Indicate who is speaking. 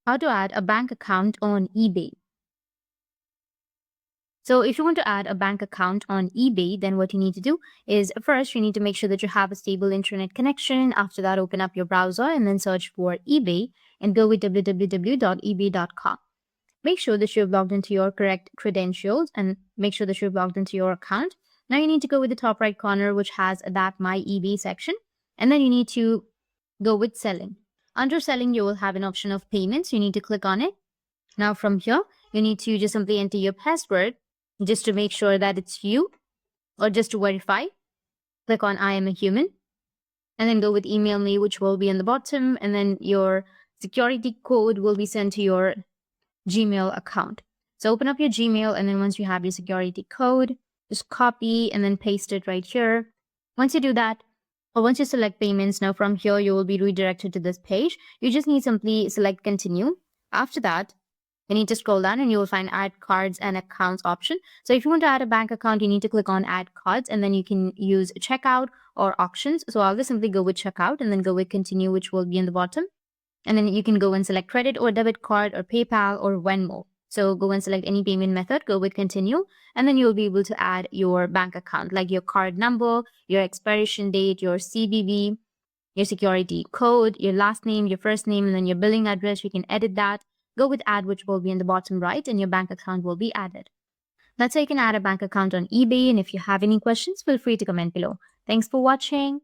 Speaker 1: How to add a bank account on eBay. So if you want to add a bank account on eBay, then what you need to do is first you need to make sure that you have a stable internet connection. After that, open up your browser and then search for eBay and go with www.ebay.com. Make sure that you've logged into your correct credentials and make sure that you've logged into your account. Now you need to go with the top right corner, which has that My eBay section. And then you need to go with selling. Under selling, you will have an option of payments. You need to click on it. Now from here, you need to just simply enter your password just to make sure that it's you, or just to verify. Click on I am a human and then go with email me, which will be on the bottom, and then your security code will be sent to your Gmail account. So open up your Gmail, and then once you have your security code, just copy and then paste it right here. Once you do that, or once you select payments, now from here you will be redirected to this page. You just need simply select continue. After that, you need to scroll down and you will find add cards and accounts option. So if you want to add a bank account, you need to click on add cards, and then you can use checkout or auctions. So I'll just simply go with checkout and then go with continue, which will be in the bottom. And then you can go and select credit or debit card or PayPal or Venmo. So go and select any payment method, go with continue, and then you'll be able to add your bank account, like your card number, your expiration date, your CVV, your security code, your last name, your first name, and then your billing address. You can edit that. Go with add, which will be in the bottom right, and your bank account will be added. That's how you can add a bank account on eBay. And if you have any questions, feel free to comment below. Thanks for watching.